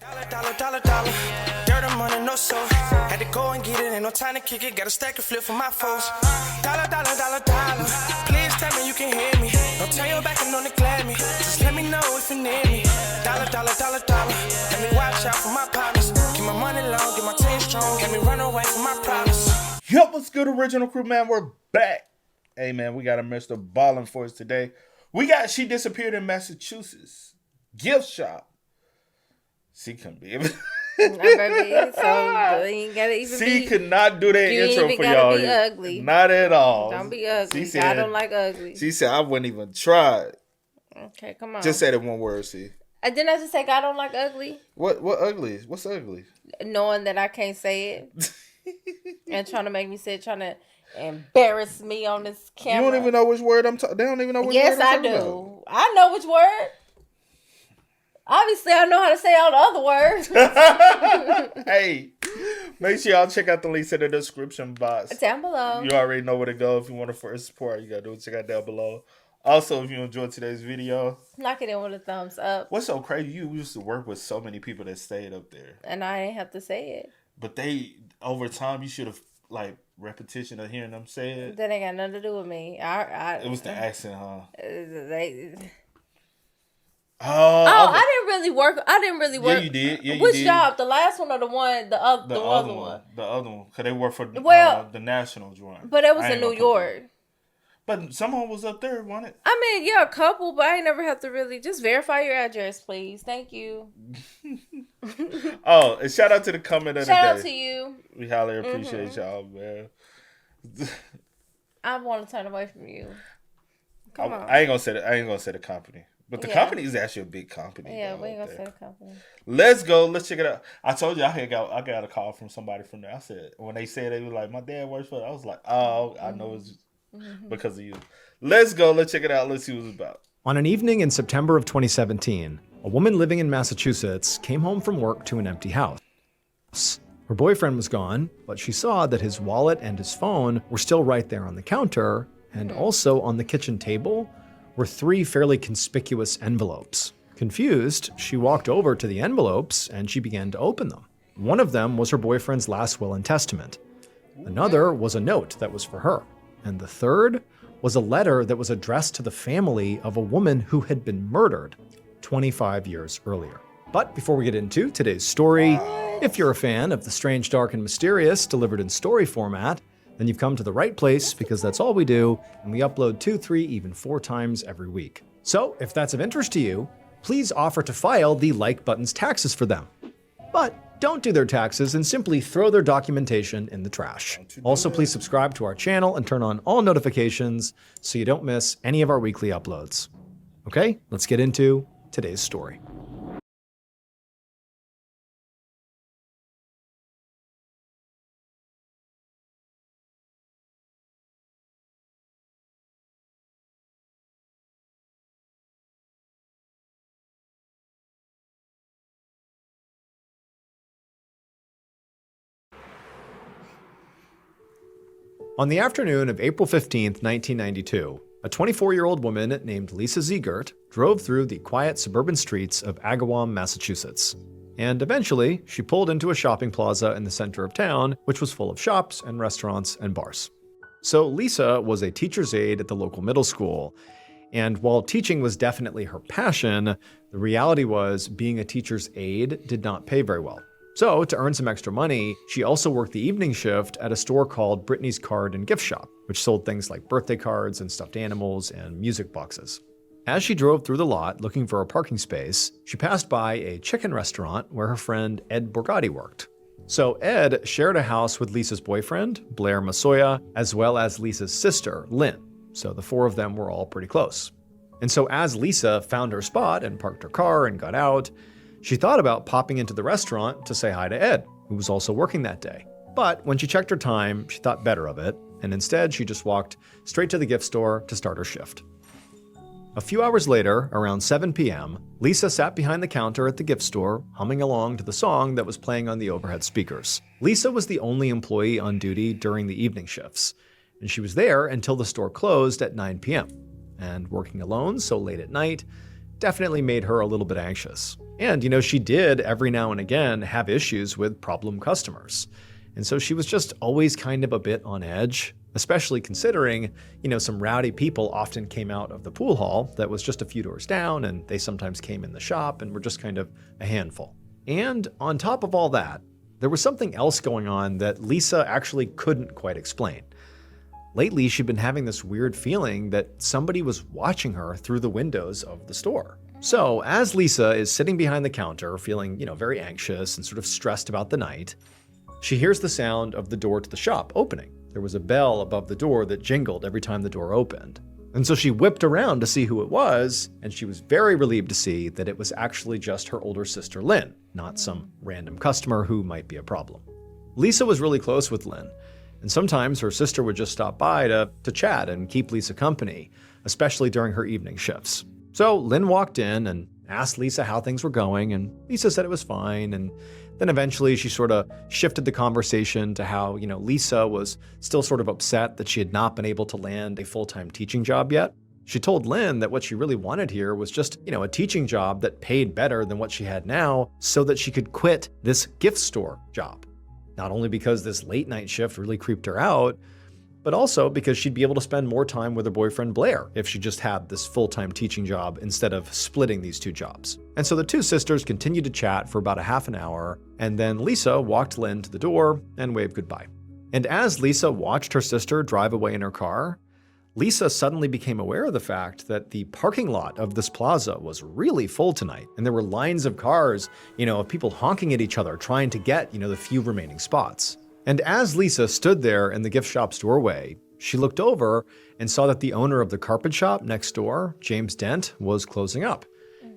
Dollar. Dirt and money, no soul. Had to go and get it, ain't no time to kick it. Got a stack and flip for my foes. Dollar. Please tell me you can hear me. Don't turn your back and don't neglect me. Just let me know if you need me. Dollar. Let me watch out for my partners. Keep my money long, get my team strong. Let me run away from my problems. Yo, what's good, original crew, man? We're back. Hey, man, we got a Mr. Ballin' for us today. We got She Disappeared in Massachusetts. Gift shop. She couldn't be able Cee could not do that intro for y'all. You ain't even gotta be ugly. Not at all. Don't be ugly. She said, I don't like ugly. She said, I wouldn't even try. Okay, come on. Just say that one word, Cee. Didn't I just say God don't like ugly? What ugly? What's ugly? Knowing that I can't say it. And trying to make me say it, trying to embarrass me on this camera. You don't even know which word I'm talking. They don't even know which word I'm talking about. Yes, I do. I know which word. Obviously, I know how to say all the other words. Hey, make sure y'all check out the links in the description box. Down below. You already know where to go if you want to first support. You got to do it. Check out down below. Also, if you enjoyed today's video, knock it in with a thumbs up. What's so crazy? You used to work with so many people that stayed up there. And I didn't have to say it. But they, over time, you should have, like, repetition of hearing them say it. That ain't got nothing to do with me. It was the accent, huh? I didn't really work. Yeah, you did. Yeah, you Which did. job? The last one or the one? The other one. The other one. Because they work for the national joint. But it was in New York. But someone was up there, wasn't it? I mean, yeah, a couple, but I ain't never have to really just verify your address, please. Thank you. Oh, and shout out to the comment of the day. Shout out to you. We highly appreciate y'all, man. I want to turn away from you. Come on. I ain't gonna say the company. But the company is actually a big company. Yeah, we ain't gonna say the company. Let's go. Let's check it out. I told you I got a call from somebody from there. I said, when they said they were like, my dad works for it, I was like, oh, I know it's because of you. Let's go. Let's check it out. Let's see what it's about. On an evening in September of 2017, a woman living in Massachusetts came home from work to an empty house. Her boyfriend was gone, but she saw that his wallet and his phone were still right there on the counter, and also on the kitchen table were 3 fairly conspicuous envelopes. Confused, she walked over to the envelopes and she began to open them. One of them was her boyfriend's last will and testament. Another was a note that was for her. And the third was a letter that was addressed to the family of a woman who had been murdered 25 years earlier. But before we get into today's story, if you're a fan of the strange, dark, and mysterious delivered in story format, then you've come to the right place, because that's all we do, and we upload 2, 3, even 4 times every week. So if that's of interest to you, please offer to file the like button's taxes for them. But don't do their taxes and simply throw their documentation in the trash. Also, please subscribe to our channel and turn on all notifications so you don't miss any of our weekly uploads. Okay, let's get into today's story. On the afternoon of April 15th, 1992, a 24-year-old woman named Lisa Ziegert drove through the quiet suburban streets of Agawam, Massachusetts. And eventually, she pulled into a shopping plaza in the center of town, which was full of shops and restaurants and bars. So Lisa was a teacher's aide at the local middle school. And while teaching was definitely her passion, the reality was being a teacher's aide did not pay very well. So, to earn some extra money, she also worked the evening shift at a store called Brittany's Card and Gift Shop, which sold things like birthday cards and stuffed animals and music boxes. As she drove through the lot looking for a parking space, she passed by a chicken restaurant where her friend Ed Borgatti worked. So Ed shared a house with Lisa's boyfriend, Blair Masoya, as well as Lisa's sister, Lynn. So the 4 of them were all pretty close. And so as Lisa found her spot and parked her car and got out, she thought about popping into the restaurant to say hi to Ed, who was also working that day. But when she checked her time, she thought better of it, and instead she just walked straight to the gift store to start her shift. A few hours later, around 7 p.m., Lisa sat behind the counter at the gift store, humming along to the song that was playing on the overhead speakers. Lisa was the only employee on duty during the evening shifts, and she was there until the store closed at 9 p.m. And working alone so late at night, definitely made her a little bit anxious. And, she did every now and again have issues with problem customers. And so she was just always kind of a bit on edge, especially considering, some rowdy people often came out of the pool hall that was just a few doors down, and they sometimes came in the shop and were just kind of a handful. And on top of all that, there was something else going on that Lisa actually couldn't quite explain. Lately, she'd been having this weird feeling that somebody was watching her through the windows of the store. So as Lisa is sitting behind the counter, feeling, very anxious and sort of stressed about the night, she hears the sound of the door to the shop opening. There was a bell above the door that jingled every time the door opened. And so she whipped around to see who it was, and she was very relieved to see that it was actually just her older sister Lynn, not some random customer who might be a problem. Lisa was really close with Lynn, and sometimes her sister would just stop by to chat and keep Lisa company, especially during her evening shifts. So Lynn walked in and asked Lisa how things were going, and Lisa said it was fine, and then eventually she sort of shifted the conversation to how, Lisa was still sort of upset that she had not been able to land a full-time teaching job yet. She told Lynn that what she really wanted here was just, a teaching job that paid better than what she had now so that she could quit this gift store job. Not only because this late night shift really creeped her out, but also because she'd be able to spend more time with her boyfriend Blair if she just had this full-time teaching job instead of splitting these two jobs. And so the two sisters continued to chat for about a half an hour, and then Lisa walked Lynn to the door and waved goodbye. And as Lisa watched her sister drive away in her car, Lisa suddenly became aware of the fact that the parking lot of this plaza was really full tonight, and there were lines of cars, of people honking at each other trying to get, the few remaining spots. And as Lisa stood there in the gift shop's doorway, she looked over and saw that the owner of the carpet shop next door, James Dent, was closing up.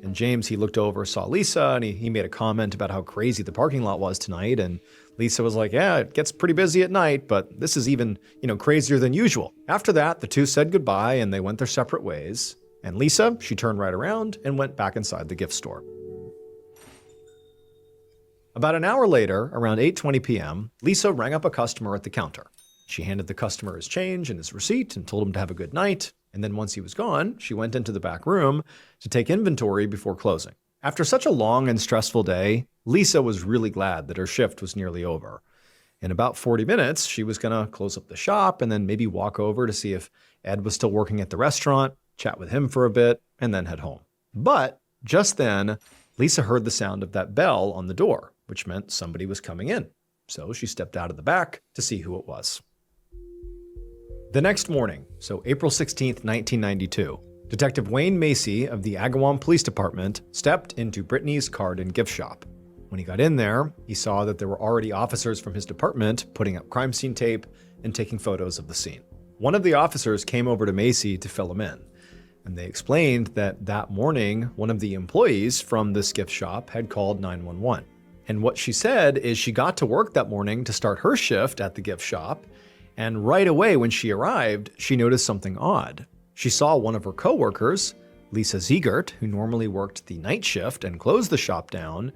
And James, he looked over, saw Lisa, and he made a comment about how crazy the parking lot was tonight. And Lisa was like, yeah, it gets pretty busy at night, but this is even, crazier than usual. After that, the two said goodbye and they went their separate ways. And Lisa, she turned right around and went back inside the gift store. About an hour later, around 8:20 p.m., Lisa rang up a customer at the counter. She handed the customer his change and his receipt and told him to have a good night. And then once he was gone, she went into the back room to take inventory before closing. After such a long and stressful day, Lisa was really glad that her shift was nearly over. In about 40 minutes, she was going to close up the shop and then maybe walk over to see if Ed was still working at the restaurant, chat with him for a bit, and then head home. But just then, Lisa heard the sound of that bell on the door, which meant somebody was coming in. So she stepped out of the back to see who it was. The next morning, so April 16th, 1992, Detective Wayne Macy of the Agawam Police Department stepped into Brittany's card and gift shop. When he got in there, he saw that there were already officers from his department putting up crime scene tape and taking photos of the scene. One of the officers came over to Macy to fill him in, and they explained that morning, one of the employees from this gift shop had called 911. And what she said is she got to work that morning to start her shift at the gift shop, and right away when she arrived, she noticed something odd. She saw one of her coworkers, Lisa Ziegert, who normally worked the night shift and closed the shop down.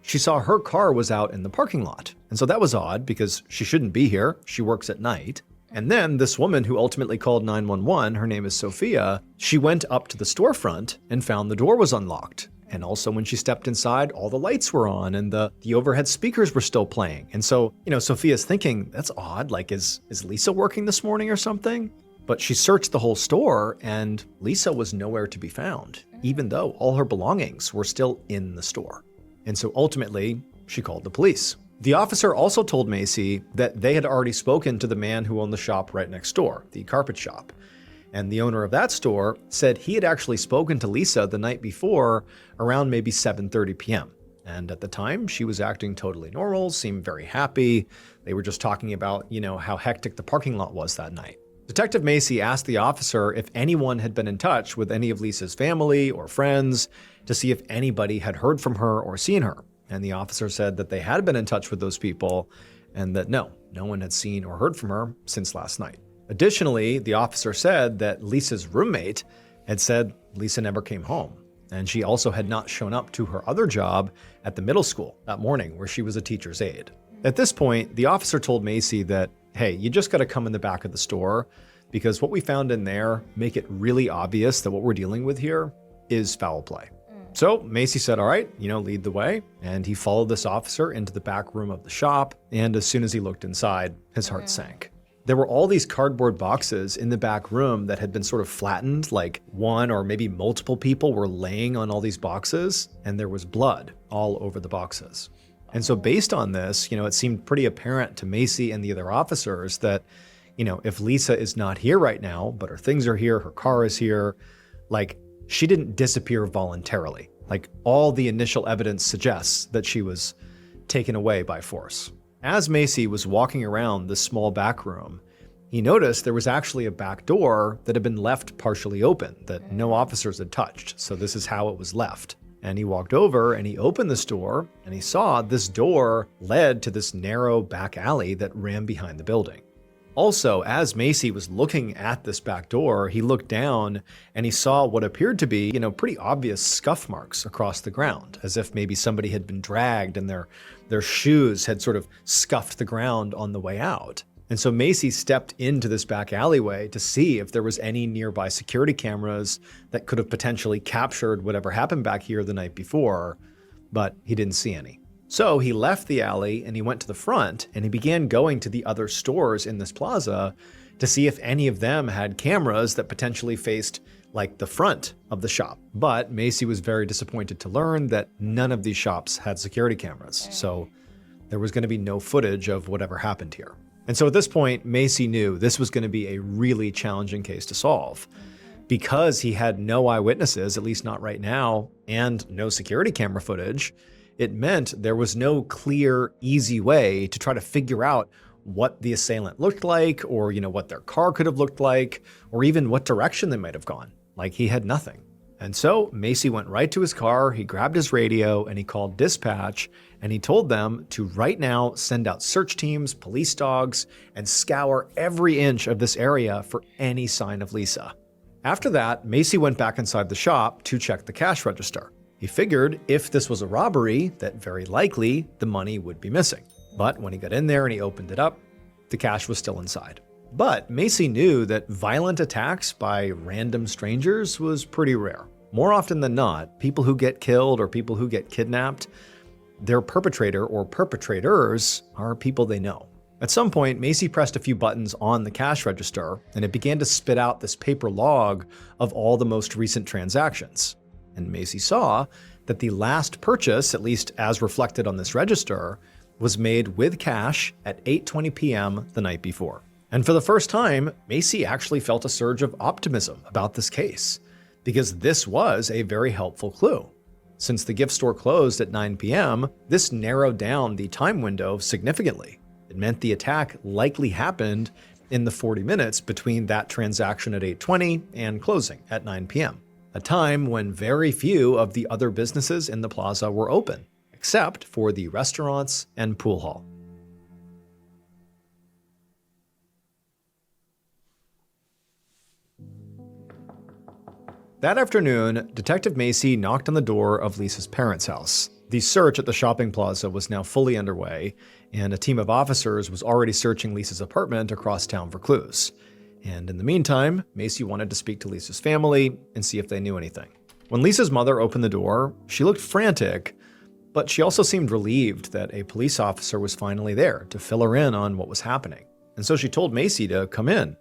She saw her car was out in the parking lot. And so that was odd because she shouldn't be here. She works at night. And then this woman who ultimately called 911, her name is Sophia, she went up to the storefront and found the door was unlocked. And also when she stepped inside, all the lights were on and the overhead speakers were still playing. And so, Sophia's thinking, that's odd. Like, is Lisa working this morning or something? But she searched the whole store and Lisa was nowhere to be found, even though all her belongings were still in the store. And so ultimately, she called the police. The officer also told Macy that they had already spoken to the man who owned the shop right next door, the carpet shop. And the owner of that store said he had actually spoken to Lisa the night before around maybe 7:30 p.m. And at the time, she was acting totally normal, seemed very happy. They were just talking about, how hectic the parking lot was that night. Detective Macy asked the officer if anyone had been in touch with any of Lisa's family or friends to see if anybody had heard from her or seen her. And the officer said that they had been in touch with those people and that no one had seen or heard from her since last night. Additionally, the officer said that Lisa's roommate had said Lisa never came home, and she also had not shown up to her other job at the middle school that morning where she was a teacher's aide. At this point, the officer told Macy that, hey, you just got to come in the back of the store because what we found in there make it really obvious that what we're dealing with here is foul play. So Macy said, all right, lead the way. And he followed this officer into the back room of the shop. And as soon as he looked inside, his heart sank. There were all these cardboard boxes in the back room that had been sort of flattened, like one or maybe multiple people were laying on all these boxes, and there was blood all over the boxes. And so based on this, it seemed pretty apparent to Macy and the other officers that, if Lisa is not here right now, but her things are here, her car is here, like she didn't disappear voluntarily. Like all the initial evidence suggests that she was taken away by force. As Macy was walking around this small back room, he noticed there was actually a back door that had been left partially open that no officers had touched. So this is how it was left. And he walked over and he opened this door and he saw this door led to this narrow back alley that ran behind the building. Also, as Macy was looking at this back door, he looked down and he saw what appeared to be, pretty obvious scuff marks across the ground, as if maybe somebody had been dragged and their shoes had sort of scuffed the ground on the way out. And so Macy stepped into this back alleyway to see if there was any nearby security cameras that could have potentially captured whatever happened back here the night before, but he didn't see any. So he left the alley and he went to the front and he began going to the other stores in this plaza to see if any of them had cameras that potentially faced like the front of the shop. But Macy was very disappointed to learn that none of these shops had security cameras. So there was going to be no footage of whatever happened here. And so at this point, Macy knew this was going to be a really challenging case to solve. Because he had no eyewitnesses, at least not right now, and no security camera footage, it meant there was no clear, easy way to try to figure out what the assailant looked like, or what their car could have looked like, or even what direction they might have gone. Like he had nothing. And so Macy went right to his car, he grabbed his radio, and he called dispatch, and he told them to right now send out search teams, police dogs, and scour every inch of this area for any sign of Lisa. After that, Macy went back inside the shop to check the cash register. He figured if this was a robbery, that very likely the money would be missing. But when he got in there and he opened it up, the cash was still inside. But Macy knew that violent attacks by random strangers was pretty rare. More often than not, people who get killed or people who get kidnapped, their perpetrator or perpetrators are people they know. At some point, Macy pressed a few buttons on the cash register and it began to spit out this paper log of all the most recent transactions. And Macy saw that the last purchase, at least as reflected on this register, was made with cash at 8:20 p.m. the night before. And for the first time, Macy actually felt a surge of optimism about this case, because this was a very helpful clue. Since the gift store closed at 9 p.m., this narrowed down the time window significantly. It meant the attack likely happened in the 40 minutes between that transaction at 8:20 and closing at 9 p.m., a time when very few of the other businesses in the plaza were open, except for the restaurants and pool hall. That afternoon, Detective Macy knocked on the door of Lisa's parents' house. The search at the shopping plaza was now fully underway, and a team of officers was already searching Lisa's apartment across town for clues. And in the meantime, Macy wanted to speak to Lisa's family and see if they knew anything. When Lisa's mother opened the door, she looked frantic, but she also seemed relieved that a police officer was finally there to fill her in on what was happening. And so she told Macy to come in,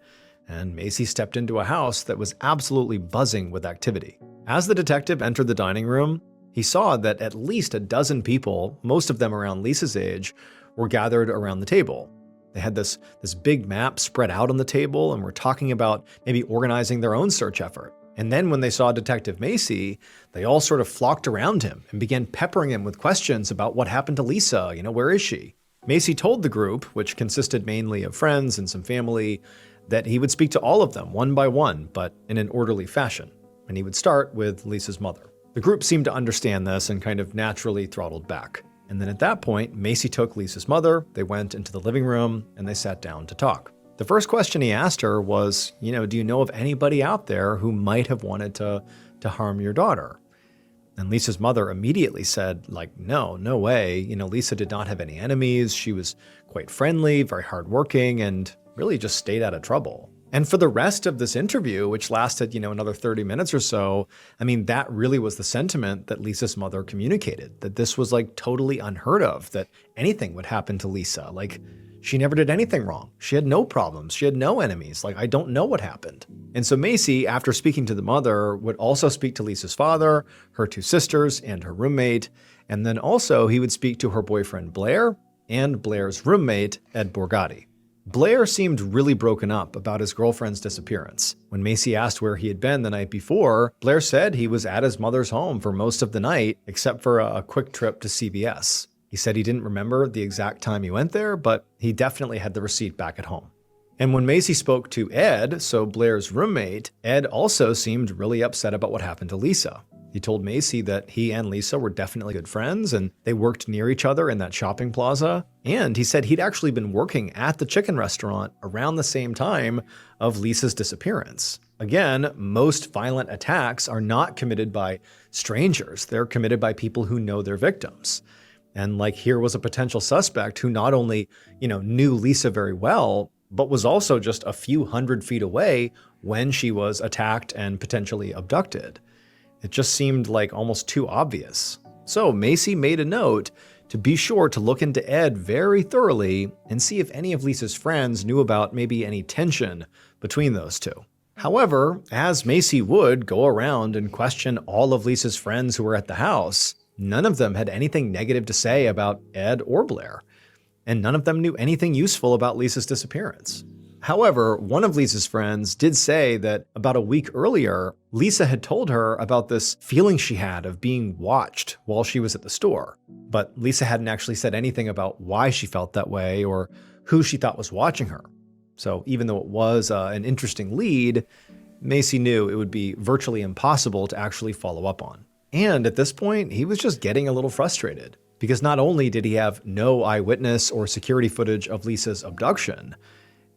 and Macy stepped into a house that was absolutely buzzing with activity. As the detective entered the dining room, he saw that at least a dozen people, most of them around Lisa's age, were gathered around the table. They had this big map spread out on the table and were talking about maybe organizing their own search effort. And then when they saw Detective Macy, they all sort of flocked around him and began peppering him with questions about what happened to Lisa, where is she? Macy told the group, which consisted mainly of friends and some family, that he would speak to all of them one by one, but in an orderly fashion. And he would start with Lisa's mother. The group seemed to understand this and kind of naturally throttled back. And then at that point, Macy took Lisa's mother, they went into the living room, and they sat down to talk. The first question he asked her was, do you know of anybody out there who might have wanted to harm your daughter? And Lisa's mother immediately said, no way. Lisa did not have any enemies. She was quite friendly, very hardworking, and really just stayed out of trouble. And for the rest of this interview, which lasted, another 30 minutes or so, I mean, that really was the sentiment that Lisa's mother communicated, that this was like totally unheard of, that anything would happen to Lisa. Like, she never did anything wrong. She had no problems. She had no enemies. Like, I don't know what happened. And so Macy, after speaking to the mother, would also speak to Lisa's father, her 2 sisters, and her roommate. And then also he would speak to her boyfriend Blair and Blair's roommate, Ed Borgatti. Blair seemed really broken up about his girlfriend's disappearance. When Macy asked where he had been the night before, Blair said he was at his mother's home for most of the night, except for a quick trip to CVS. He said he didn't remember the exact time he went there, but he definitely had the receipt back at home. And when Macy spoke to Ed, so Blair's roommate, Ed also seemed really upset about what happened to Lisa. He told Macy that he and Lisa were definitely good friends and they worked near each other in that shopping plaza. And he said he'd actually been working at the chicken restaurant around the same time of Lisa's disappearance. Again, most violent attacks are not committed by strangers. They're committed by people who know their victims. And like here was a potential suspect who not only, knew Lisa very well, but was also just a few hundred feet away when she was attacked and potentially abducted. It just seemed like almost too obvious. So Macy made a note to be sure to look into Ed very thoroughly and see if any of Lisa's friends knew about maybe any tension between those two. However, as Macy would go around and question all of Lisa's friends who were at the house, none of them had anything negative to say about Ed or Blair, and none of them knew anything useful about Lisa's disappearance. However, one of Lisa's friends did say that about a week earlier, Lisa had told her about this feeling she had of being watched while she was at the store. But Lisa hadn't actually said anything about why she felt that way or who she thought was watching her. So even though it was an interesting lead, Macy knew it would be virtually impossible to actually follow up on. And at this point, he was just getting a little frustrated because not only did he have no eyewitness or security footage of Lisa's abduction,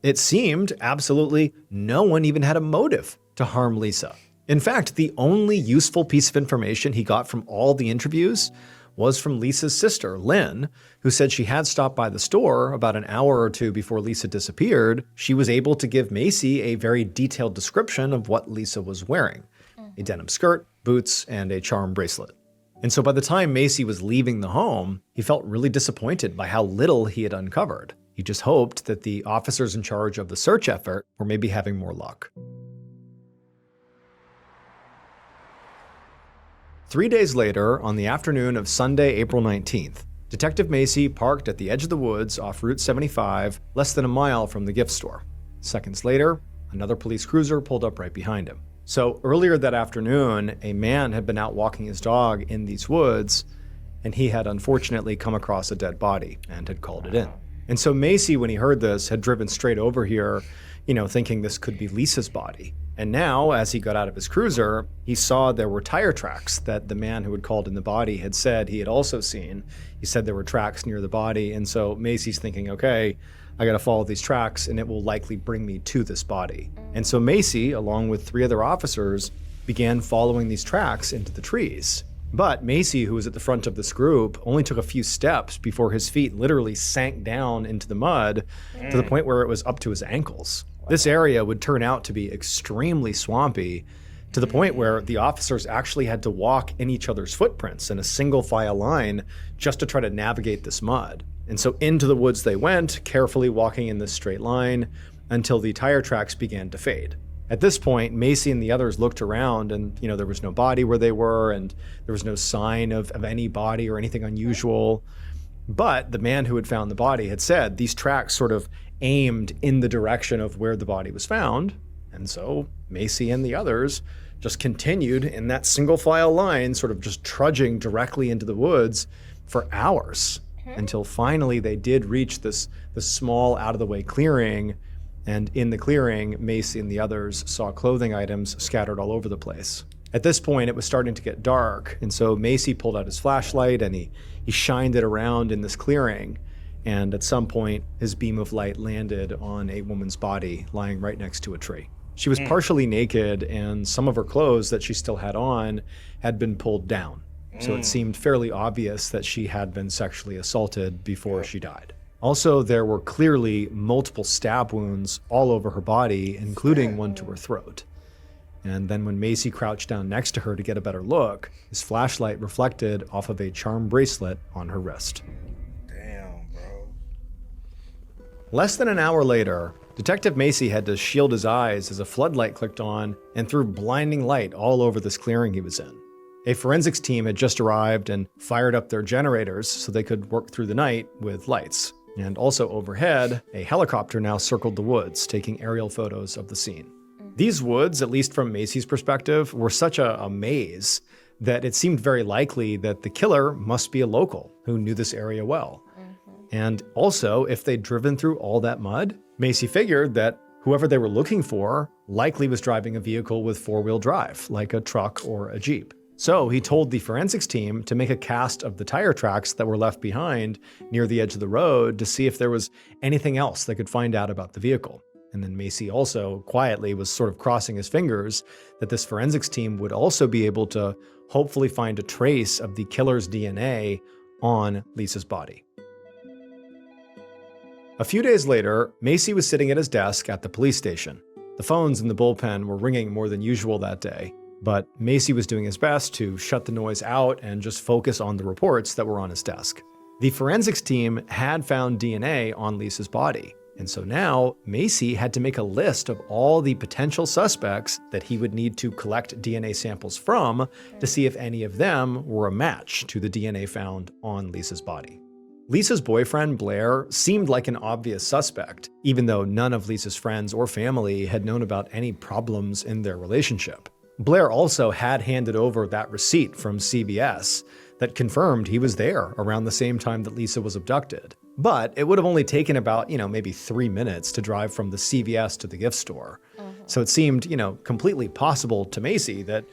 it seemed absolutely no one even had a motive to harm Lisa. In fact, the only useful piece of information he got from all the interviews was from Lisa's sister, Lynn, who said she had stopped by the store about an hour or two before Lisa disappeared. She was able to give Macy a very detailed description of what Lisa was wearing: a denim skirt, boots, and a charm bracelet. And so by the time Macy was leaving the home, he felt really disappointed by how little he had uncovered. He just hoped that the officers in charge of the search effort were maybe having more luck. 3 days later, on the afternoon of Sunday, April 19th, Detective Macy parked at the edge of the woods off Route 75, less than a mile from the gift store. Seconds later, another police cruiser pulled up right behind him. So earlier that afternoon, a man had been out walking his dog in these woods, and he had unfortunately come across a dead body and had called it in. And so Macy, when he heard this, had driven straight over here, thinking this could be Lisa's body. And now, as he got out of his cruiser, he saw there were tire tracks that the man who had called in the body had said he had also seen. He said there were tracks near the body. And so Macy's thinking, okay, I got to follow these tracks and it will likely bring me to this body. And so Macy, along with 3 other officers, began following these tracks into the trees. But Macy, who was at the front of this group, only took a few steps before his feet literally sank down into the mud to the point where it was up to his ankles. This area would turn out to be extremely swampy, to the point where the officers actually had to walk in each other's footprints in a single file line just to try to navigate this mud. And so into the woods they went, carefully walking in this straight line until the tire tracks began to fade. At this point, Macy and the others looked around and, there was no body where they were and there was no sign of any body or anything unusual. But the man who had found the body had said these tracks sort of aimed in the direction of where the body was found. And so Macy and the others just continued in that single file line, sort of just trudging directly into the woods for hours until finally they did reach this small out of the way clearing. And in the clearing, Macy and the others saw clothing items scattered all over the place. At this point, it was starting to get dark, and so Macy pulled out his flashlight and he shined it around in this clearing. And at some point, his beam of light landed on a woman's body lying right next to a tree. She was partially naked, and some of her clothes that she still had on had been pulled down. So it seemed fairly obvious that she had been sexually assaulted before she died. Also, there were clearly multiple stab wounds all over her body, including one to her throat. And then when Macy crouched down next to her to get a better look, his flashlight reflected off of a charm bracelet on her wrist. Damn, bro. Less than an hour later, Detective Macy had to shield his eyes as a floodlight clicked on and threw blinding light all over this clearing he was in. A forensics team had just arrived and fired up their generators so they could work through the night with lights. And also overhead, a helicopter now circled the woods, taking aerial photos of the scene. These woods, at least from Macy's perspective, were such a maze that it seemed very likely that the killer must be a local who knew this area well. And also, if they'd driven through all that mud, Macy figured that whoever they were looking for likely was driving a vehicle with four-wheel drive, like a truck or a Jeep. So he told the forensics team to make a cast of the tire tracks that were left behind near the edge of the road to see if there was anything else they could find out about the vehicle. And then Macy also quietly was sort of crossing his fingers that this forensics team would also be able to hopefully find a trace of the killer's DNA on Lisa's body. A few days later, Macy was sitting at his desk at the police station. The phones in the bullpen were ringing more than usual that day, but Macy was doing his best to shut the noise out and just focus on the reports that were on his desk. The forensics team had found DNA on Lisa's body, and so now Macy had to make a list of all the potential suspects that he would need to collect DNA samples from to see if any of them were a match to the DNA found on Lisa's body. Lisa's boyfriend, Blair, seemed like an obvious suspect, even though none of Lisa's friends or family had known about any problems in their relationship. Blair also had handed over that receipt from CBS that confirmed he was there around the same time that Lisa was abducted. But it would have only taken about, maybe 3 minutes to drive from the CVS to the gift store. So it seemed, completely possible to Macy that,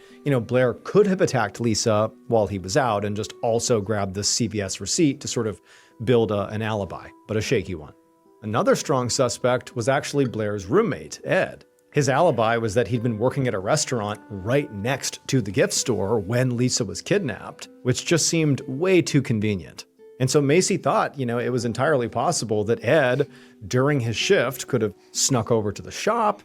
Blair could have attacked Lisa while he was out and just also grabbed the CVS receipt to sort of build an alibi, but a shaky one. Another strong suspect was actually Blair's roommate, Ed. His alibi was that he'd been working at a restaurant right next to the gift store when Lisa was kidnapped, which just seemed way too convenient. And so Macy thought, it was entirely possible that Ed, during his shift, could have snuck over to the shop,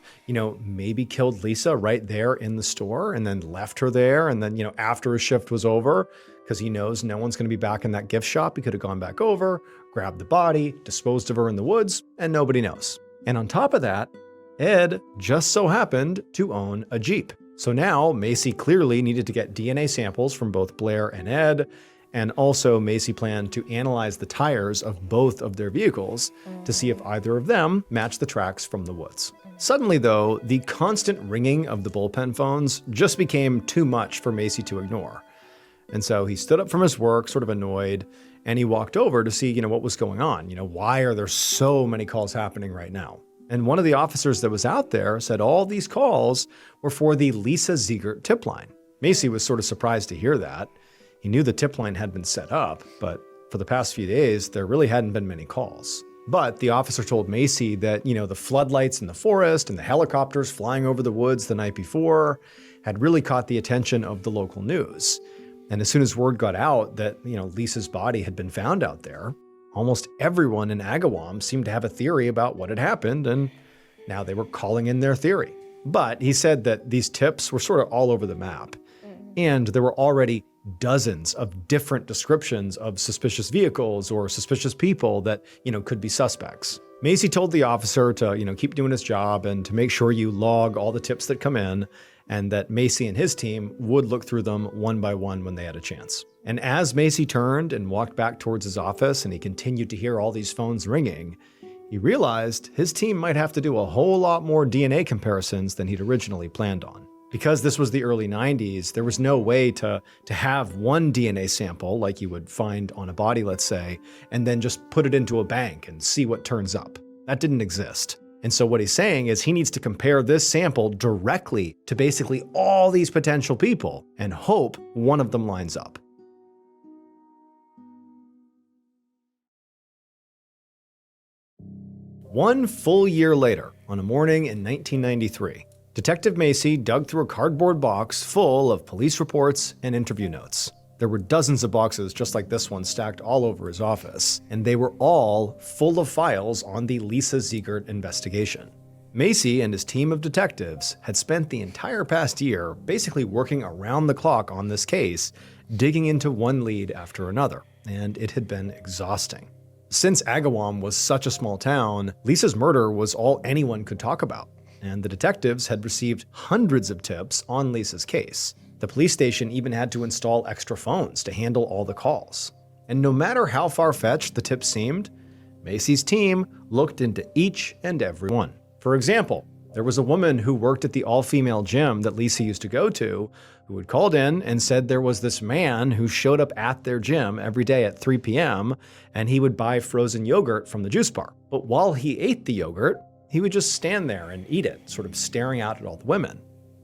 maybe killed Lisa right there in the store and then left her there. And then, after his shift was over, because he knows no one's going to be back in that gift shop, he could have gone back over, grabbed the body, disposed of her in the woods, and nobody knows. And on top of that, Ed just so happened to own a Jeep. So now Macy clearly needed to get DNA samples from both Blair and Ed, and also Macy planned to analyze the tires of both of their vehicles to see if either of them matched the tracks from the woods. Suddenly though, the constant ringing of the bullpen phones just became too much for Macy to ignore. And so he stood up from his work, sort of annoyed, and he walked over to see, what was going on. Why are there so many calls happening right now? And one of the officers that was out there said all these calls were for the Lisa Ziegert tip line. Macy was sort of surprised to hear that. He knew the tip line had been set up, but for the past few days, there really hadn't been many calls. But the officer told Macy that, the floodlights in the forest and the helicopters flying over the woods the night before had really caught the attention of the local news. And as soon as word got out that, Lisa's body had been found out there, almost everyone in Agawam seemed to have a theory about what had happened, and now they were calling in their theory. But he said that these tips were sort of all over the map, and there were already dozens of different descriptions of suspicious vehicles or suspicious people that, could be suspects. Macy told the officer to, keep doing his job and to make sure you log all the tips that come in, and that Macy and his team would look through them one by one when they had a chance. And as Macy turned and walked back towards his office and he continued to hear all these phones ringing, he realized his team might have to do a whole lot more DNA comparisons than he'd originally planned on. Because this was the early 90s, there was no way to have one DNA sample like you would find on a body, let's say, and then just put it into a bank and see what turns up. That didn't exist. And so what he's saying is he needs to compare this sample directly to basically all these potential people and hope one of them lines up. One full year later, on a morning in 1993, Detective Macy dug through a cardboard box full of police reports and interview notes. There were dozens of boxes just like this one stacked all over his office, and they were all full of files on the Lisa Ziegert investigation. Macy and his team of detectives had spent the entire past year basically working around the clock on this case, digging into one lead after another, and it had been exhausting. Since Agawam was such a small town, Lisa's murder was all anyone could talk about, and the detectives had received hundreds of tips on Lisa's case. The police station even had to install extra phones to handle all the calls. And no matter how far-fetched the tips seemed, Macy's team looked into each and every one. For example, there was a woman who worked at the all-female gym that Lisa used to go to who had called in and said there was this man who showed up at their gym every day at 3 p.m. and he would buy frozen yogurt from the juice bar. But while he ate the yogurt, he would just stand there and eat it, sort of staring out at all the women.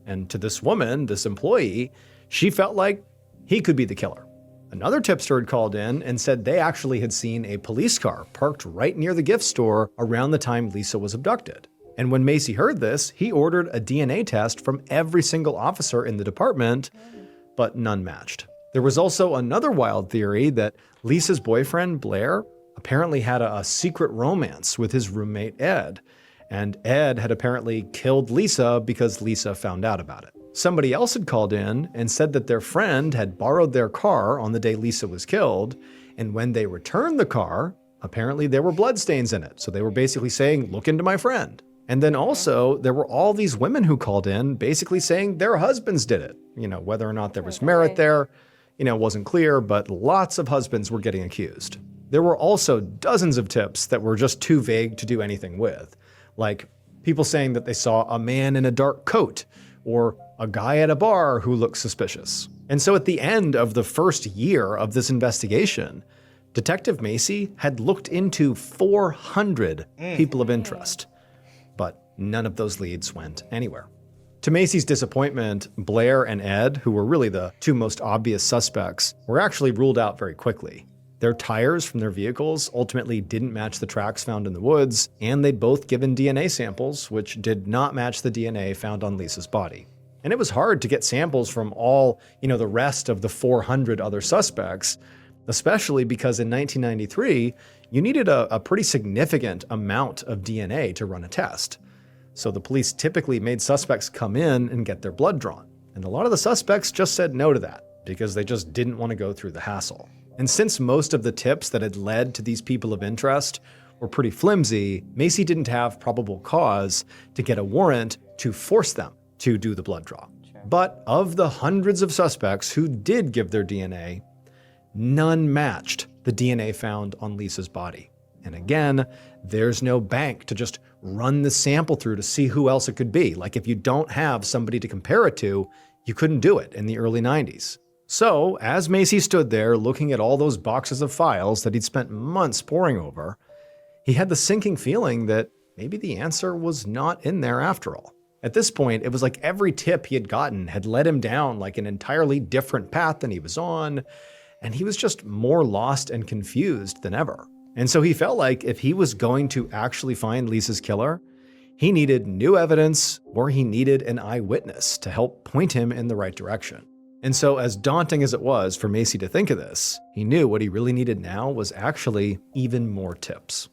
And to this woman, this employee, she felt like he could be the killer. Another tipster had called in and said they actually had seen a police car parked right near the gift store around the time Lisa was abducted. And when Macy heard this, he ordered a DNA test from every single officer in the department, but none matched. There was also another wild theory that Lisa's boyfriend, Blair, apparently had a secret romance with his roommate, Ed. And Ed had apparently killed Lisa because Lisa found out about it. Somebody else had called in and said that their friend had borrowed their car on the day Lisa was killed, and when they returned the car, apparently there were bloodstains in it. So they were basically saying, look into my friend. And then also, there were all these women who called in basically saying their husbands did it. Whether or not there was merit there, wasn't clear, but lots of husbands were getting accused. There were also dozens of tips that were just too vague to do anything with, like people saying that they saw a man in a dark coat or a guy at a bar who looked suspicious. And so at the end of the first year of this investigation, Detective Macy had looked into 400 people of interest. But none of those leads went anywhere. To Macy's disappointment, Blair and Ed, who were really the two most obvious suspects, were actually ruled out very quickly. Their tires from their vehicles ultimately didn't match the tracks found in the woods, and they'd both given DNA samples, which did not match the DNA found on Lisa's body. And it was hard to get samples from all, the rest of the 400 other suspects, especially because in 1993, you needed a pretty significant amount of DNA to run a test. So the police typically made suspects come in and get their blood drawn. And a lot of the suspects just said no to that because they just didn't want to go through the hassle. And since most of the tips that had led to these people of interest were pretty flimsy, Macy didn't have probable cause to get a warrant to force them to do the blood draw. Sure. But of the hundreds of suspects who did give their DNA, none matched the DNA found on Lisa's body. And again, there's no bank to just run the sample through to see who else it could be. Like if you don't have somebody to compare it to, you couldn't do it in the early 90s. So as Macy stood there looking at all those boxes of files that he'd spent months poring over, he had the sinking feeling that maybe the answer was not in there after all. At this point, it was like every tip he had gotten had led him down like an entirely different path than he was on, and he was just more lost and confused than ever. And so he felt like if he was going to actually find Lisa's killer, he needed new evidence or he needed an eyewitness to help point him in the right direction. And so as daunting as it was for Macy to think of this, he knew what he really needed now was actually even more tips.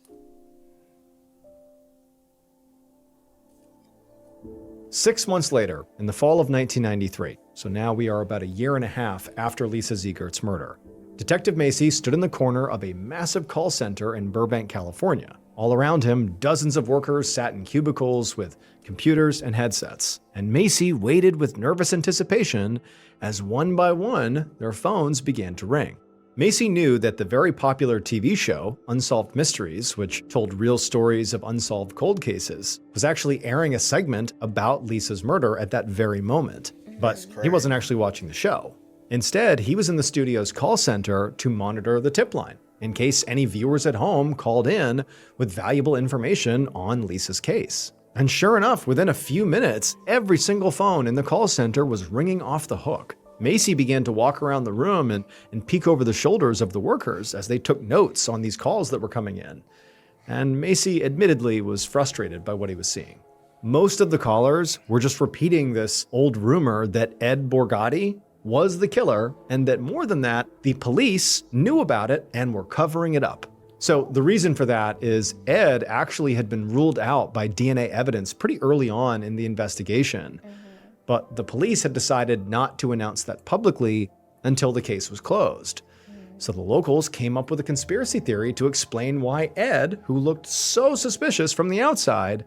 Six months later, in the fall of 1993, so now we are about a year and a half after Lisa Ziegert's murder, Detective Macy stood in the corner of a massive call center in Burbank, California. All around him, dozens of workers sat in cubicles with computers and headsets, and Macy waited with nervous anticipation as one by one, their phones began to ring. Macy knew that the very popular TV show, Unsolved Mysteries, which told real stories of unsolved cold cases, was actually airing a segment about Lisa's murder at that very moment. But he wasn't actually watching the show. Instead, he was in the studio's call center to monitor the tip line, in case any viewers at home called in with valuable information on Lisa's case. And sure enough, within a few minutes, every single phone in the call center was ringing off the hook. Macy began to walk around the room and peek over the shoulders of the workers as they took notes on these calls that were coming in. And Macy admittedly was frustrated by what he was seeing. Most of the callers were just repeating this old rumor that Ed Borgatti, was the killer, and that more than that, the police knew about it and were covering it up. So the reason for that is Ed actually had been ruled out by DNA evidence pretty early on in the investigation. But the police had decided not to announce that publicly until the case was closed. So the locals came up with a conspiracy theory to explain why Ed, who looked so suspicious from the outside,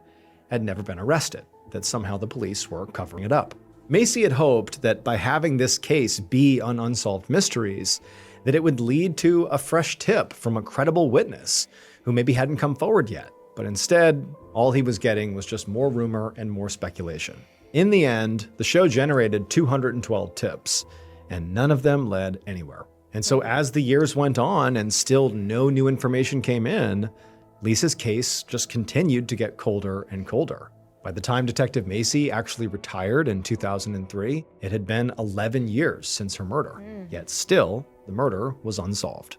had never been arrested, that somehow the police were covering it up. Macy had hoped that by having this case be on Unsolved Mysteries, that it would lead to a fresh tip from a credible witness who maybe hadn't come forward yet. But instead, all he was getting was just more rumor and more speculation. In the end, the show generated 212 tips, and none of them led anywhere. And so as the years went on and still no new information came in, Lisa's case just continued to get colder and colder. By the time Detective Macy actually retired in 2003, it had been 11 years since her murder. Yet still, the murder was unsolved.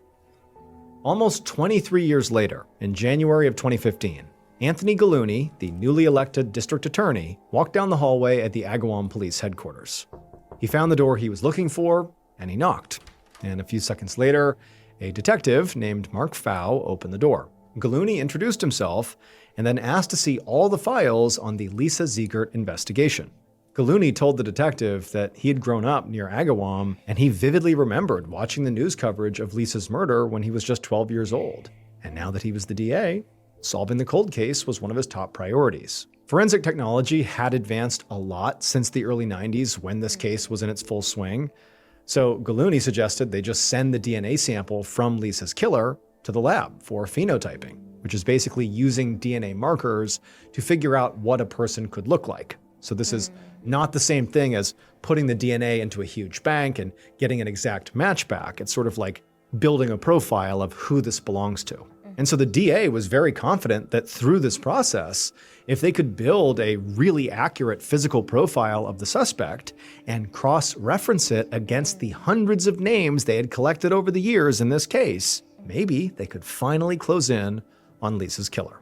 Almost 23 years later, in January of 2015, Anthony Gallooni, the newly elected district attorney, walked down the hallway at the Agawam Police Headquarters. He found the door he was looking for, and he knocked. And a few seconds later, a detective named Mark Fow opened the door. Gallooni introduced himself and then asked to see all the files on the Lisa Ziegert investigation. Gallooni told the detective that he had grown up near Agawam, and he vividly remembered watching the news coverage of Lisa's murder when he was just 12 years old. And now that he was the DA, solving the cold case was one of his top priorities. Forensic technology had advanced a lot since the early 90s when this case was in its full swing. So Gallooni suggested they just send the DNA sample from Lisa's killer to the lab for phenotyping, which is basically using DNA markers to figure out what a person could look like. So this is not the same thing as putting the DNA into a huge bank and getting an exact match back. It's sort of like building a profile of who this belongs to. And so the DA was very confident that through this process, if they could build a really accurate physical profile of the suspect and cross-reference it against the hundreds of names they had collected over the years in this case, maybe they could finally close in on Lisa's killer.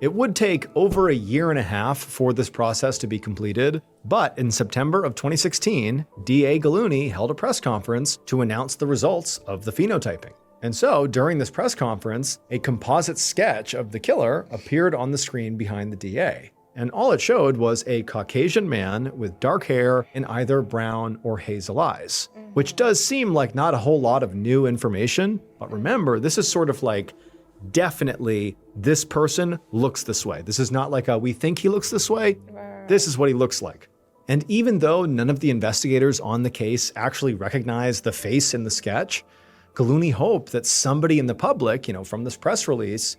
It would take over a year and a half for this process to be completed, but in September of 2016, DA Gallooni held a press conference to announce the results of the phenotyping. And so, during this press conference, a composite sketch of the killer appeared on the screen behind the DA. And all it showed was a Caucasian man with dark hair and either brown or hazel eyes, which does seem like not a whole lot of new information. But remember, this is sort of like, definitely, this person looks this way. This is not like we think he looks this way. This is what he looks like. And even though none of the investigators on the case actually recognized the face in the sketch, Gallooni hoped that somebody in the public, from this press release,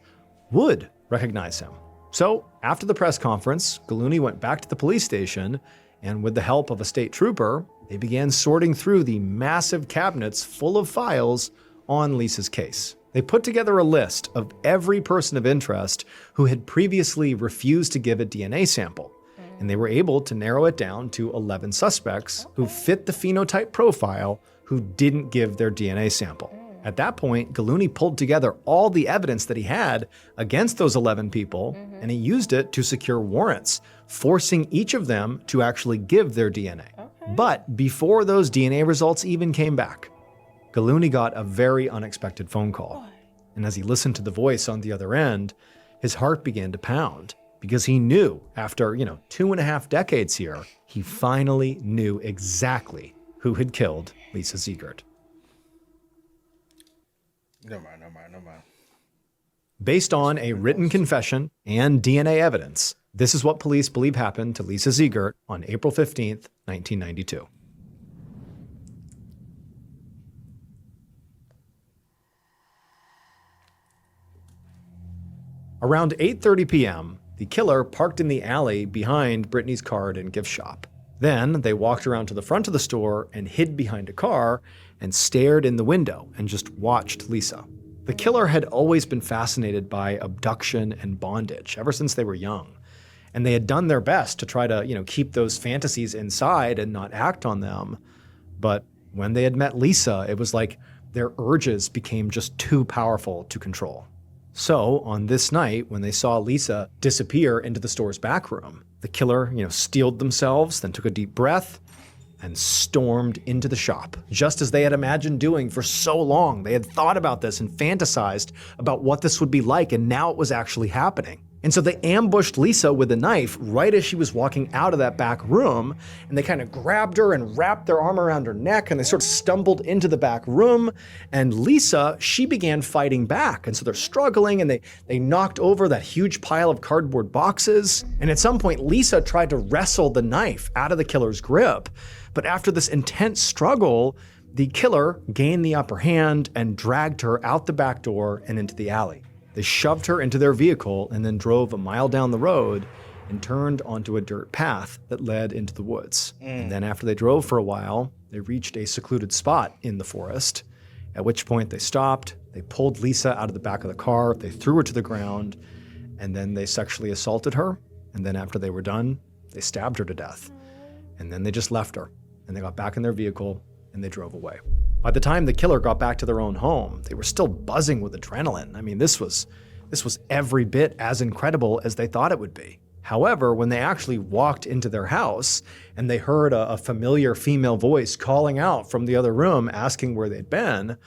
would recognize him. So after the press conference, Gallooni went back to the police station, and with the help of a state trooper, they began sorting through the massive cabinets full of files on Lisa's case. They put together a list of every person of interest who had previously refused to give a DNA sample, and they were able to narrow it down to 11 suspects who fit the phenotype profile who didn't give their DNA sample. At that point, Gallooni pulled together all the evidence that he had against those 11 people, and he used it to secure warrants, forcing each of them to actually give their DNA. But before those DNA results even came back, Gallooni got a very unexpected phone call. And as he listened to the voice on the other end, his heart began to pound, because he knew after, 2.5 decades here, he finally knew exactly who had killed Lisa Ziegert. Never mind. Based on a written confession and DNA evidence, this is what police believe happened to Lisa Ziegert on April 15th, 1992. Around 8:30 p.m., the killer parked in the alley behind Brittany's card and gift shop. Then they walked around to the front of the store and hid behind a car and stared in the window and just watched Lisa. The killer had always been fascinated by abduction and bondage ever since they were young. And they had done their best to try to, keep those fantasies inside and not act on them. But when they had met Lisa, it was like their urges became just too powerful to control. So on this night, when they saw Lisa disappear into the store's back room, the killer, steeled themselves, then took a deep breath, and stormed into the shop, just as they had imagined doing for so long. They had thought about this and fantasized about what this would be like, and now it was actually happening. And so they ambushed Lisa with a knife right as she was walking out of that back room, and they kind of grabbed her and wrapped their arm around her neck, and they sort of stumbled into the back room. And Lisa, she began fighting back. And so they're struggling, and they knocked over that huge pile of cardboard boxes. And at some point, Lisa tried to wrestle the knife out of the killer's grip. But after this intense struggle, the killer gained the upper hand and dragged her out the back door and into the alley. They shoved her into their vehicle and then drove a mile down the road and turned onto a dirt path that led into the woods. And then after they drove for a while, they reached a secluded spot in the forest, at which point they stopped, they pulled Lisa out of the back of the car, they threw her to the ground, and then they sexually assaulted her. And then after they were done, they stabbed her to death. And then they just left her, and they got back in their vehicle and they drove away. By the time the killer got back to their own home, they were still buzzing with adrenaline. I mean, this was every bit as incredible as they thought it would be. However, when they actually walked into their house and they heard a familiar female voice calling out from the other room asking where they'd been,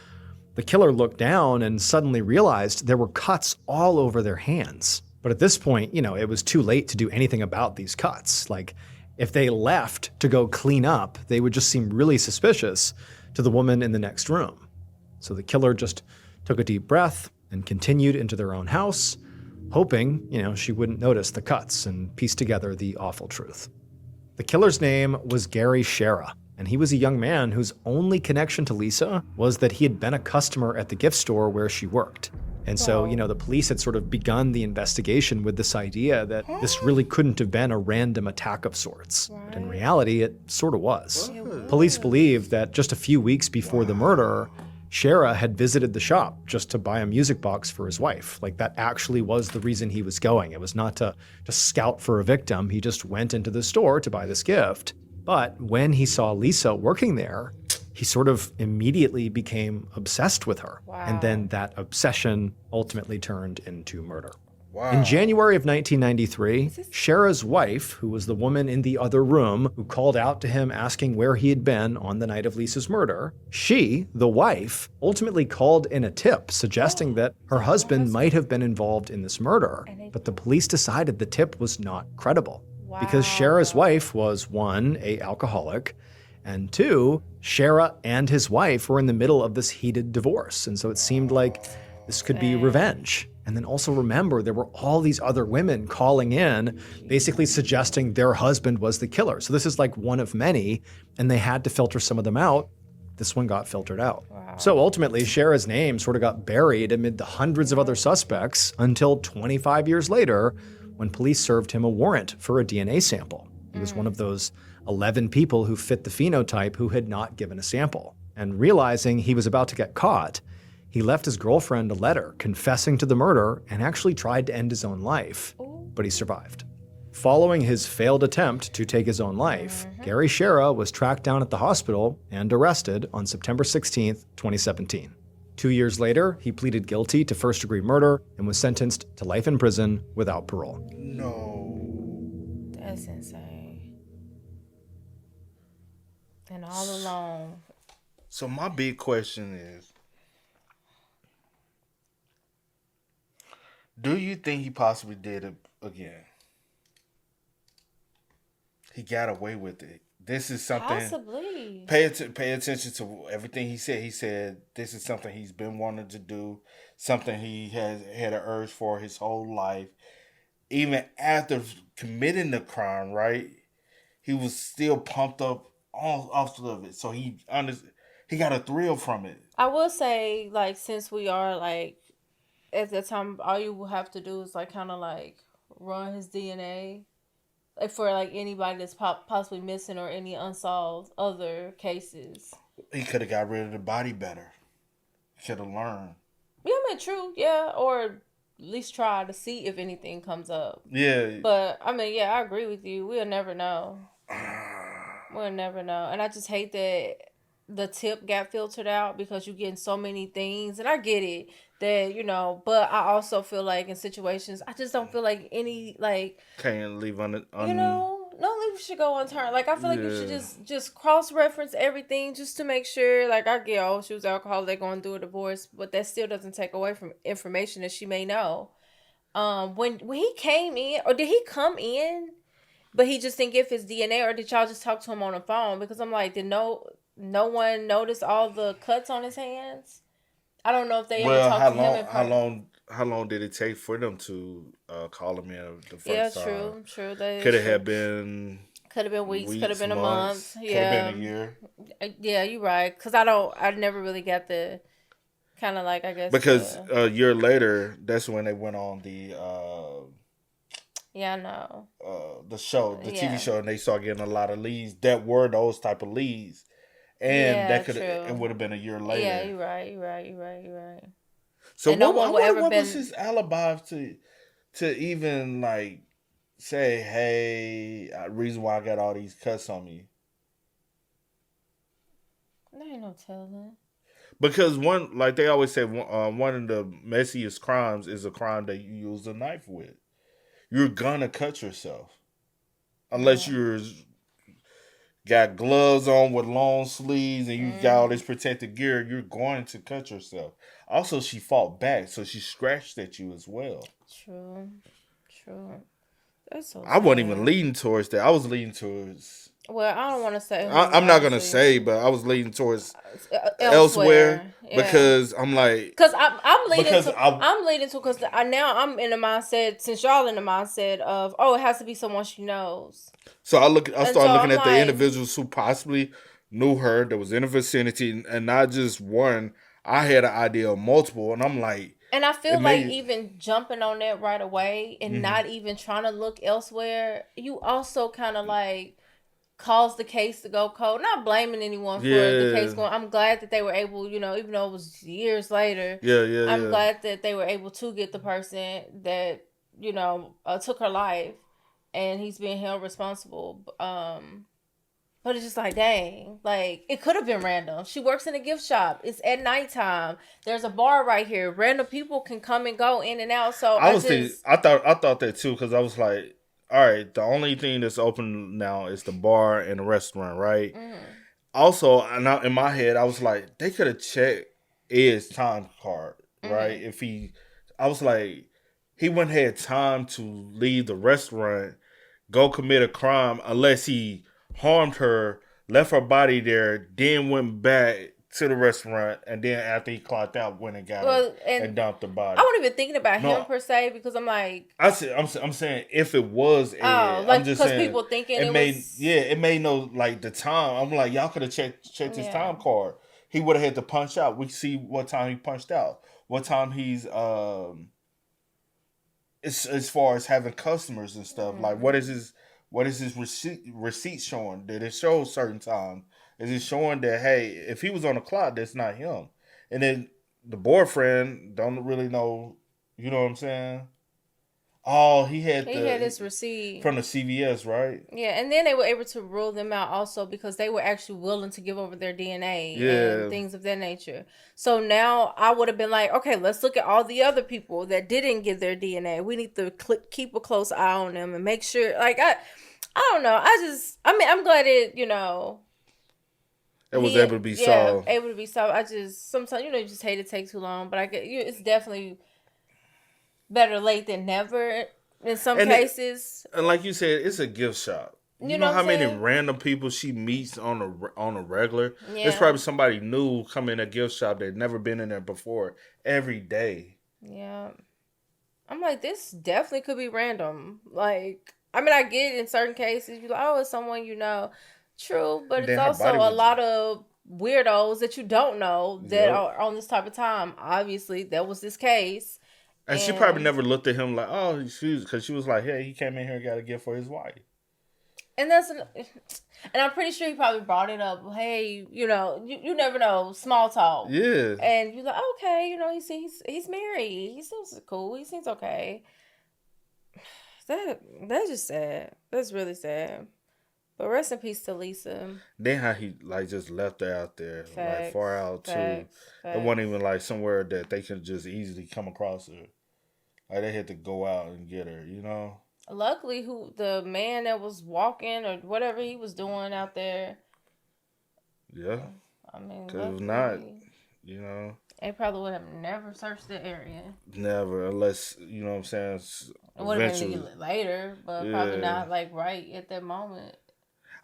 the killer looked down and suddenly realized there were cuts all over their hands. But at this point, it was too late to do anything about these cuts. Like, if they left to go clean up, they would just seem really suspicious to the woman in the next room. So the killer just took a deep breath and continued into their own house, hoping, she wouldn't notice the cuts and piece together the awful truth. The killer's name was Gary Shera, and he was a young man whose only connection to Lisa was that he had been a customer at the gift store where she worked. And so, the police had sort of begun the investigation with this idea that this really couldn't have been a random attack of sorts. Right. But in reality, it sort of was. Police believed that just a few weeks before the murder, Shera had visited the shop just to buy a music box for his wife. Like, that actually was the reason he was going. It was not to scout for a victim. He just went into the store to buy this gift. But when he saw Lisa working there, he sort of immediately became obsessed with her. Wow. And then that obsession ultimately turned into murder. Wow. In January of 1993, Shera's wife, who was the woman in the other room who called out to him asking where he had been on the night of Lisa's murder, she, the wife, ultimately called in a tip suggesting that her husband might have been involved in this murder. But the police decided the tip was not credible. Wow. Because Shera's wife was, one, an alcoholic, and two, Shera and his wife were in the middle of this heated divorce. And so it seemed like this could be revenge. And then also remember, there were all these other women calling in, basically suggesting their husband was the killer. So this is like one of many, and they had to filter some of them out. This one got filtered out. Wow. So ultimately, Shera's name sort of got buried amid the hundreds of other suspects until 25 years later, when police served him a warrant for a DNA sample. He was one of those 11 people who fit the phenotype who had not given a sample. And realizing he was about to get caught, he left his girlfriend a letter confessing to the murder and actually tried to end his own life, but he survived. Following his failed attempt to take his own life, Gary Shera was tracked down at the hospital and arrested on September 16th, 2017. 2 years later, he pleaded guilty to first-degree murder and was sentenced to life in prison without parole. No. That's insane. And all alone. So my big question is, do you think he possibly did it again? He got away with it. This is something. Possibly. Pay attention to everything he said. He said this is something he's been wanting to do, something he has had an urge for his whole life. Even after committing the crime, right? He was still pumped up off of it. So he got a thrill from it. I will say, like, since we are like at the time, all you will have to do is like kind of like run his DNA. Like for like anybody that's possibly missing or any unsolved other cases. He could have got rid of the body better. Should have learned. Yeah, I mean, true. Yeah, or at least try to see if anything comes up. Yeah. But I mean, yeah, I agree with you. We'll never know. We'll never know. And I just hate that the tip got filtered out because you're getting so many things. And I get it that, but I also feel like in situations, I just don't feel like any, like... Can't leave on it. leave should go unturned. Like I feel like you should Yeah. just cross reference everything just to make sure. Like I get, oh, she was alcoholic, they're going through a divorce, but that still doesn't take away from information that she may know. When he came in, or did he come in, but he just didn't give his DNA, or did y'all just talk to him on the phone? Because I'm like, did no one notice all the cuts on his hands? I don't know if they ever Well, talked to him in how long did it take for them to call him in the Yeah, first time? true. That Could is it true. have been Could have been weeks. Could have been a months? month. Could have Yeah, been a year? yeah, you're right. Cause I never really got the kind of like I guess Because the a year later, that's when they went on yeah, I know. the show, the TV Yeah, show, and they started getting a lot of leads that were those type of leads, and yeah, it true. would have been a year Yeah, later. you're right. So And no I one will wonder ever what was been. his alibi to even like say, hey, reason why I got all these cuts on me. There ain't no telling. Because one, like they always say, one of the messiest crimes is a crime that you use a knife with. You're gonna cut yourself unless Yeah. you're got gloves on with long sleeves and you got all Mm, this protective gear. You're going to cut yourself. Also, she fought back, so she scratched at you as well. true. True. That's so I wasn't even sad. leaning towards that. I was leaning towards. Well, I don't want to say who. I'm not gonna Obviously, say, but I was leaning towards elsewhere elsewhere. Yeah. because I'm like, Cause I'm leading because to I'm leading to because now I'm in the mindset, since y'all in the mindset of, oh, it has to be someone she knows, I and so started looking I'm at the like, individuals who possibly knew her that was in the vicinity, and not just one. I had an idea of multiple, and I'm like, and I it feel like made. even jumping on that right away and Mhm. not even trying to look elsewhere, you also kind of like caused the case to go cold. Not blaming anyone for the case Yeah, going. I'm glad that they were able, even though it was years later, I'm yeah. glad that they were able to get the person that took her life, and he's being held responsible. But it's just like, dang, like it could have been random. She works in a gift shop. It's at nighttime. There's a bar right here. Random people can come and go in and out. So I was thinking, I thought that too because I was like, all right, the only thing that's open now is the bar and the restaurant, right? mm, Also, in my head, I was like, they could have checked Ed's time card, right? mm, I was like, he wouldn't have time to leave the restaurant, go commit a crime unless he harmed her, left her body there, then went back to the restaurant, and then after he clocked out, went and got her well, and and dumped the I body. wasn't even thinking about him No, per se, because I'm like, I'm saying if it was oh, Ed, I'm like just because saying people thinking it was, it made no like the time. I'm like y'all could have checked his yeah, time card. He would have had to punch out. We see what time he punched out. What time he's as far as having customers and stuff. Like what is his receipt showing? Did it show a certain time? Is it showing that hey, if he was on the clock, that's not him? And then the boyfriend don't really know. You know what I'm saying? Oh, he had he had his receipt. from the CVS, right? Yeah, and then they were able to rule them out also because they were actually willing to give over their DNA and Yeah, things of that nature. So now I would have been like, okay, let's look at all the other people that didn't give their DNA. We need to keep a close eye on them and make sure. Like I don't know. I mean, I'm glad it was he able to be yeah solved. able to be solved. I just sometimes you just hate it take too long, but I get it's definitely better late than never in some cases. And like you said, it's a gift shop. You You know know what how I'm many saying? random people she meets on a regular? It's Yeah. probably somebody new coming in a gift shop that never been in there before every day. Yeah. I'm like, this definitely could be random. Like, I mean, I get in certain cases, you're like, oh, it's someone you know. True, but And it's then her also body a was. lot of weirdos that you don't know that Yep. are on this type of time. Obviously, that was this case. And she probably And never looked at him like, oh, because she was like, hey, he came in here and got a gift for his wife. and that's and I'm pretty sure he probably brought it up. Hey, you never know, small talk. Yeah. And you're like, okay, he's married. He seems cool. He seems okay. That's just sad. That's really sad. But rest in peace to Lisa. Then how he like just left her out there, like Facts. far out too. Facts. It wasn't even like somewhere that they could just easily come across her. Like they had to go out and get her, you know. Luckily, the man that was walking or whatever he was doing out there. Yeah, I mean, because if not, luckily, they probably would have never searched the area. never, unless what I'm saying. It would have Eventually, been later, but probably yeah. not like right at that moment.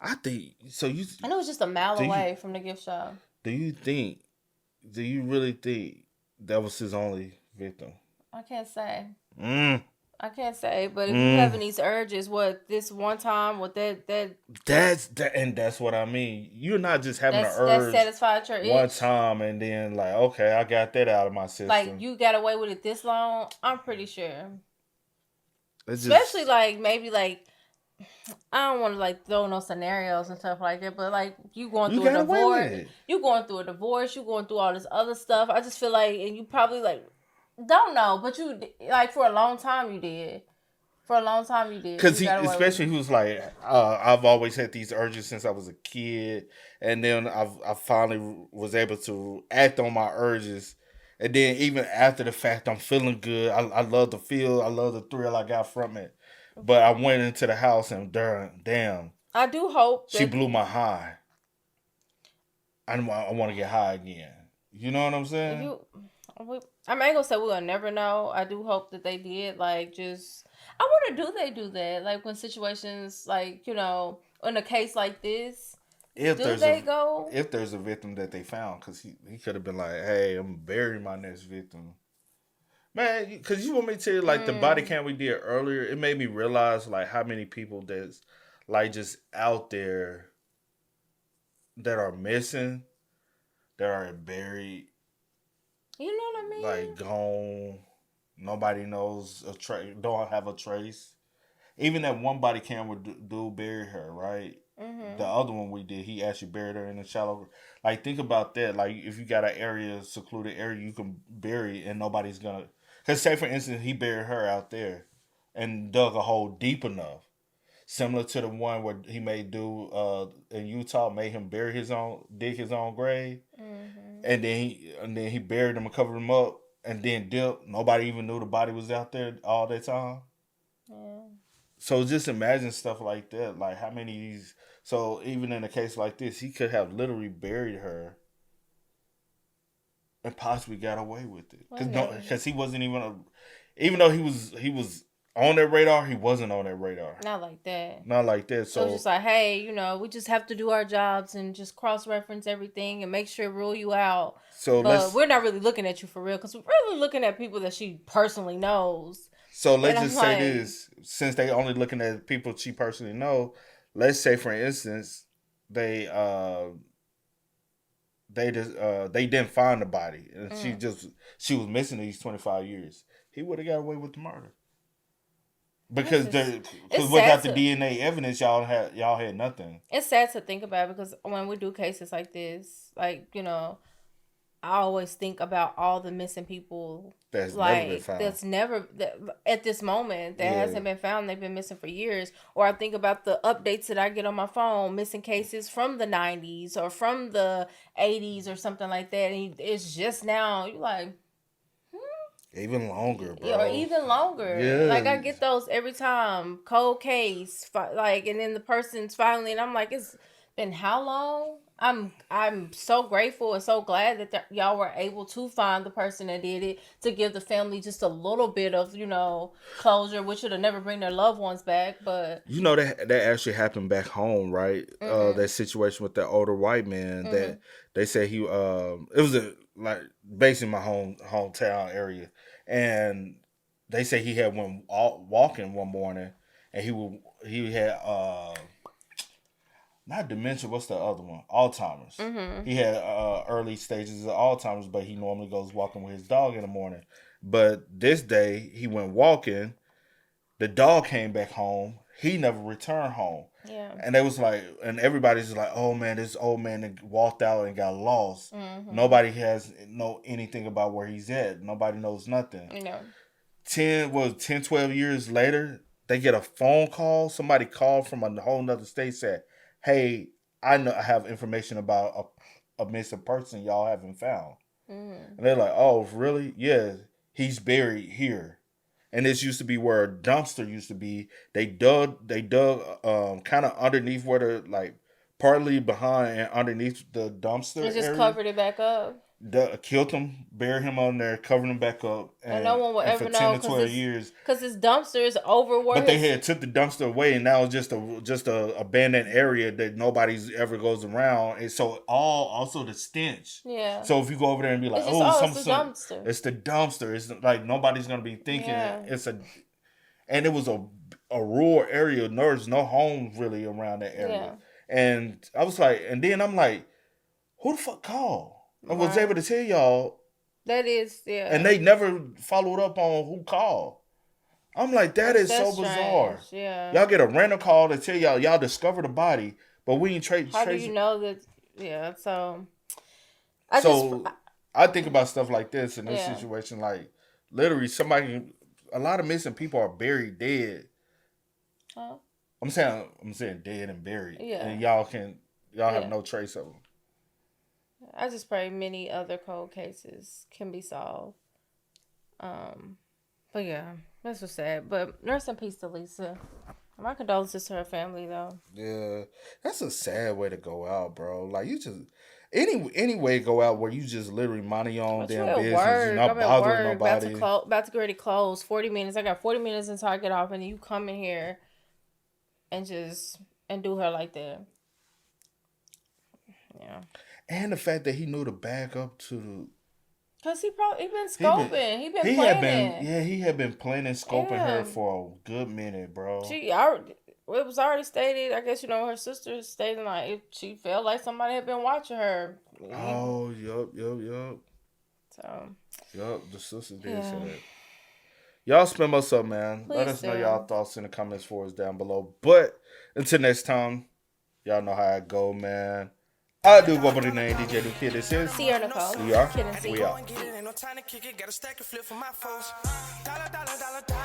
I think so. And it was just a mile away from the gift shop. Do you think? Do you really think that was his only victim? I can't say. Mm. I can't say, but if you having these urges, this one time, that's what I mean. You're not just having an that urge satisfied your one itch. time and then like, okay, I got that out of my system. Like you got away with it this long, I'm pretty sure. It's Especially just, like maybe like I don't want to like throw no scenarios and stuff like that, but like you going through a divorce, you going through a divorce, you going through all this other stuff. I just feel like, and you probably like don't know, but you like for a long time you did. For a long time you did. Because especially he was like, I've always had these urges since I was a kid, and then I finally was able to act on my urges, and then even after the fact, I'm feeling good. I love the feel, I love the thrill I got from it, but I went into the house and damn, I do hope she blew my high. I want to get high again. You know what I'm saying? I ain't gonna say we'll never know. I do hope that they did. Like, just I wonder, do they do that? Like when situations like in a case like this, If do they go? If there's a victim that they found, because he could have been like, hey, I'm burying my next victim. Man, because you want me to tell you, like, the body cam we did earlier, it made me realize, like, how many people that's, like, just out there that are missing, that are buried. You know what I mean? Like, gone. Nobody knows, don't have a trace. Even that one body cam would do bury her, right? Mm-hmm. The other one we did, he actually buried her in a shallow. Like, think about that. Like, if you got an area, secluded area, you can bury and nobody's gonna. Because, say for instance, he buried her out there and dug a hole deep enough, similar to the one where he made in Utah, made him dig his own grave, and then he buried him and covered him up, and then dipped. Nobody even knew the body was out there all that time. Yeah. So just imagine stuff like that. Like how many of these. So even in a case like this, he could have literally buried her and possibly got away with it. Because he wasn't even though he was on that radar, he wasn't on that radar. Not like that. Not like that. So it's just like, hey, we just have to do our jobs and just cross-reference everything and make sure rule you out. But we're not really looking at you for real because we're really looking at people that she personally knows. So let's just say this, since they only looking at people she personally know, let's say for instance, they didn't find the body and she was missing these 25 years. He would have got away with the murder. Because without the DNA evidence, y'all had nothing. It's sad to think about because when we do cases like this, like, I always think about all the missing people that's never been found. That's never at this moment that hasn't been found. They've been missing for years. Or I think about the updates that I get on my phone, missing cases from the 90s or from the 80s or something like that. And it's just now you're like, even longer, bro. Or even longer. Yeah. Like I get those every time. Cold case, like, and then the person's finally, and I'm like, it's been how long? I'm so grateful and so glad that y'all were able to find the person that did it, to give the family just a little bit of closure, which would have never bring their loved ones back. But that actually happened back home, right? Mm-hmm. That situation with that older white man that they said he it was basically my hometown area, and they say he had went walking one morning and he had not dementia. What's the other one? Alzheimer's. Mm-hmm. He had early stages of Alzheimer's, but he normally goes walking with his dog in the morning. But this day, he went walking. The dog came back home. He never returned home. Yeah. And they was like, and everybody's just like, oh man, this old man walked out and got lost. Mm-hmm. Nobody know anything about where he's at. Nobody knows nothing. 12 years later, they get a phone call. Somebody called from a whole nother state, said, hey, I have information about a missing person y'all haven't found. Mm. And they're like, oh, really? Yeah, he's buried here. and this used to be where a dumpster used to be. They dug kind of underneath where the like partly behind and underneath the dumpster It just area. covered it back up. Killed him, buried him on there, covered him back up, And no one will and ever for 10 know to 12 years. because this dumpster is overworked. But they had took the dumpster away, and now it's just a abandoned area that nobody's ever goes around. And so also the stench. Yeah. So if you go over there and be like, It's just, it's the dumpster. It's the dumpster. It's like nobody's gonna be thinking and it was a rural area. There's no homes really around that area. Yeah. And I was like, and then I'm like, who the fuck called? I was able to tell y'all. That is, yeah. And they never followed up on who called. I'm like, that's so bizarre. Yeah. Y'all get a random call to tell y'all discovered a body, but we ain't trace. How do you know that? Yeah, so. I think about stuff like this in this situation. Like, literally, a lot of missing people are buried dead. Huh? I'm saying dead and buried. Yeah. And y'all have no trace of them. I just pray many other cold cases can be solved. But yeah, that's so sad. But rest in peace to Lisa. My condolences to her family, though. Yeah, that's a sad way to go out, bro. Like, you just any way to go out where you just literally minding your own damn business, you're not bothering nobody. About to get ready to close. 40 minutes. I got 40 minutes until I get off, and you come in here and do her like that. Yeah. And the fact that he knew to back up to the. Cause he been scoping. He been planning. He had been planning scoping her for a good minute, bro. It was already stated. I guess her sister stated like if she felt like somebody had been watching her. Oh, yup. So. Yup, the sister did say that. Y'all spam us up, man. Please Let us know y'all thoughts in the comments for us down below. But until next time, y'all know how it go, man. I do go by the name DJ the Kid. This is Sierra Nicole. We are. Kid and C. We are. Ain't no time to kick it, got a stack of flip for my foes. Dollar, dollar, dollar, dollar.